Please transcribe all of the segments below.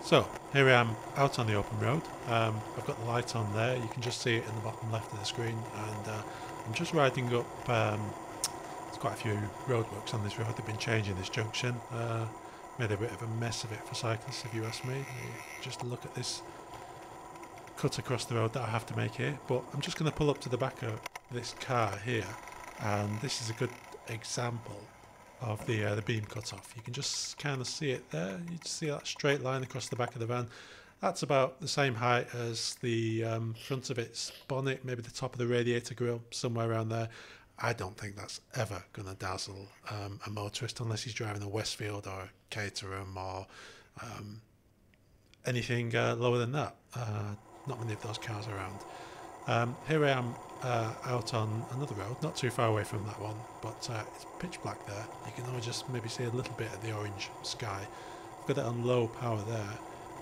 So here I am out on the open road. I've got the light on there, you can just see it in the bottom left of the screen, and I'm just riding up. There's quite a few roadworks on this road. They've been changing this junction, made a bit of a mess of it for cyclists if you ask me. Just look at this cut across the road that I have to make here, but I'm just going to pull up to the back of this car here, and this is a good example of the beam cut off. You can just kind of see it there. You just see that straight line across the back of the van. That's about the same height as the front of its bonnet, maybe the top of the radiator grille, somewhere around there. I don't think that's ever going to dazzle a motorist unless he's driving a Westfield or a Caterham or anything lower than that. Not many of those cars around. Here I am out on another road, not too far away from that one, but it's pitch black there. You can only just maybe see a little bit of the orange sky. I've got it on low power there,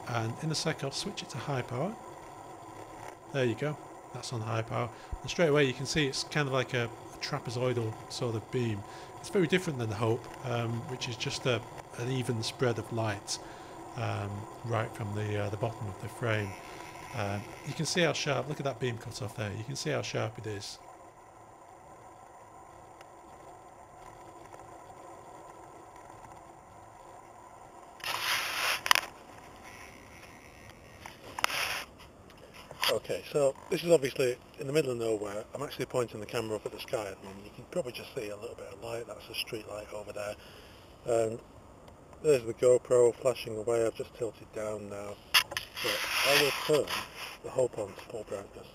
and in a sec I'll switch it to high power. There you go, that's on high power, and straight away you can see it's kind of like a trapezoidal sort of beam. It's very different than the Hope, which is just an even spread of light right from the bottom of the frame. You can see how sharp, look at that beam cut off there, you can see how sharp it is. Okay, so this is obviously in the middle of nowhere. I'm actually pointing the camera up at the sky at the moment. You can probably just see a little bit of light. That's a street light over there. And there's the GoPro flashing away. I've just tilted down now. So I will turn the Hope on to full brightness.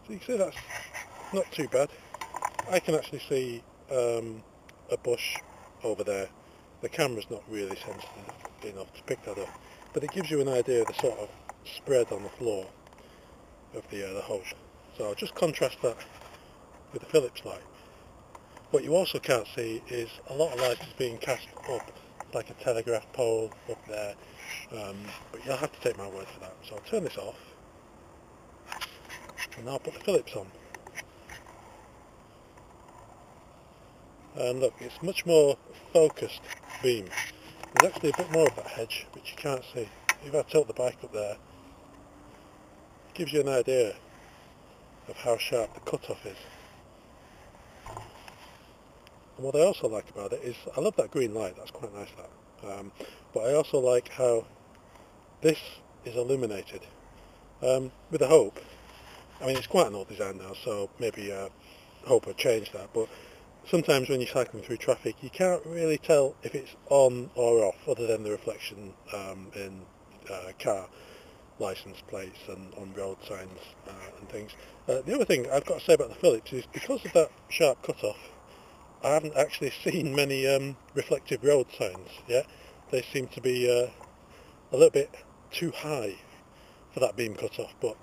So you can see that's not too bad. I can actually see a bush over there. The camera's not really sensitive enough to pick that up, but it gives you an idea of the sort of spread on the floor of the Hope. So I'll just contrast that with the Philips light. What you also can't see is a lot of light is being cast up like a telegraph pole up there, but you'll have to take my word for that. So I'll turn this off and I'll put the Philips on. And look, it's much more focused beam. There's actually a bit more of that hedge, which you can't see. If I tilt the bike up there, it gives you an idea of how sharp the cutoff is. And what I also like about it is, I love that green light, that's quite nice that. But I also like how this is illuminated. With the Hope, I mean it's quite an old design now, so maybe Hope have changed that, but sometimes when you're cycling through traffic you can't really tell if it's on or off, other than the reflection in car license plates and on road signs and things. The other thing I've got to say about the Philips is, because of that sharp cutoff, I haven't actually seen many reflective road signs yet. They seem to be a little bit too high for that beam cutoff, but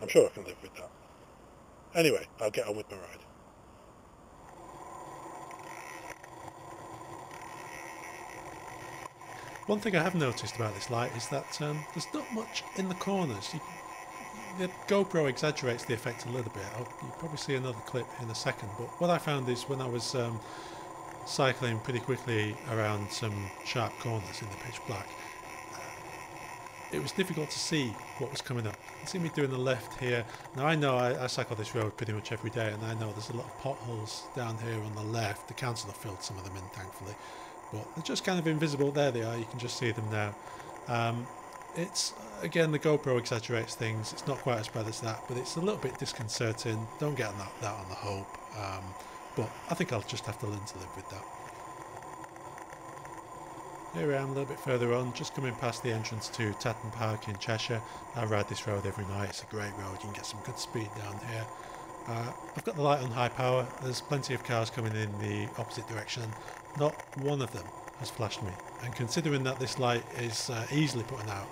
I'm sure I can live with that. Anyway, I'll get on with my ride. One thing I have noticed about this light is that there's not much in the corners. The GoPro exaggerates the effect a little bit. You'll probably see another clip in a second, but what I found is when I was cycling pretty quickly around some sharp corners in the pitch black, it was difficult to see what was coming up. You can see me doing the left here. Now I know I cycle this road pretty much every day, and I know there's a lot of potholes down here on the left. The council have filled some of them in, thankfully, but they're just kind of invisible. There they are, you can just see them now. It's, again, the GoPro exaggerates things. It's not quite as bad as that, but it's a little bit disconcerting. Don't get that on the Hope, but I think I'll just have to learn to live with that. Here I am a little bit further on, just coming past the entrance to Tatton Park in Cheshire. I ride this road every night, it's a great road, you can get some good speed down here. I've got the light on high power, there's plenty of cars coming in the opposite direction. Not one of them has flashed me, and considering that this light is easily putting out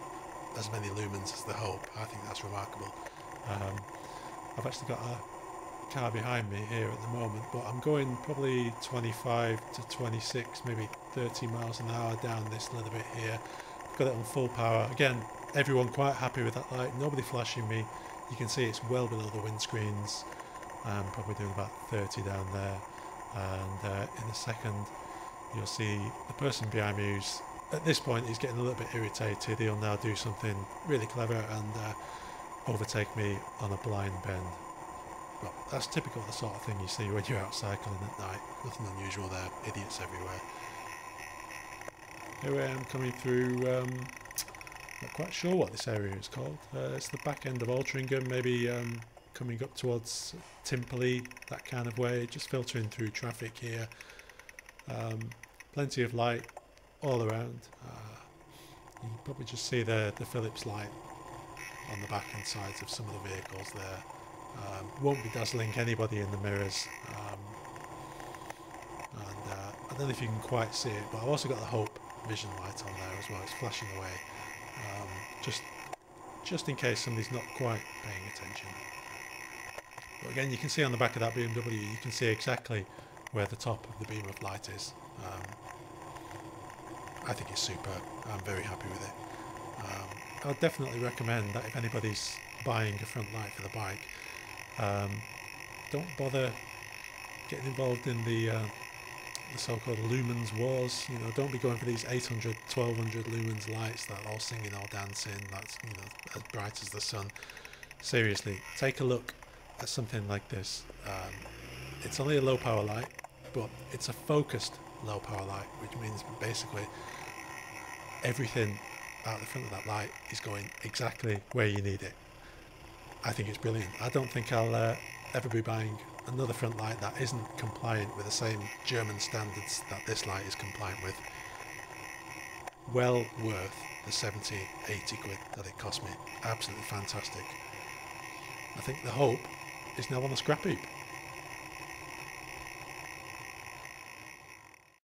as many lumens as the Hope, I think that's remarkable. I've actually got a car behind me here at the moment, but I'm going probably 25 to 26, maybe 30 miles an hour down this little bit here. I've got it on full power. Again, everyone quite happy with that light, nobody flashing me. You can see it's well below the windscreens. I'm probably doing about 30 down there, and in a second you'll see the person behind me who's at this point is getting a little bit irritated. He'll now do something really clever and overtake me on a blind bend. Well, that's typical of the sort of thing you see when you're out cycling at night. Nothing unusual there, idiots everywhere. Here I am coming through, not quite sure what this area is called. It's the back end of Altrincham, maybe coming up towards Timperley, that kind of way, just filtering through traffic here. Plenty of light all around. You can probably just see the Philips light on the back and sides of some of the vehicles there. Won't be dazzling anybody in the mirrors, and I don't know if you can quite see it, but I've also got the Hope vision light on there as well. It's flashing away, just in case somebody's not quite paying attention. But again, you can see on the back of that BMW, you can see exactly where the top of the beam of light is. I think it's superb. I'm very happy with it. I would definitely recommend that if anybody's buying a front light for the bike, don't bother getting involved in the so-called lumens wars. You know, don't be going for these 800, 1200 lumens lights that are all singing, all dancing. That's, you know, as bright as the sun. Seriously, take a look at something like this. It's only a low power light, but it's a focused low power light, which means basically everything out the front of that light is going exactly where you need it. I think it's brilliant. I don't think I'll ever be buying another front light that isn't compliant with the same German standards that this light is compliant with. Well worth the 70, 80 quid that it cost me. Absolutely fantastic. I think the Hope is now on the scrap heap.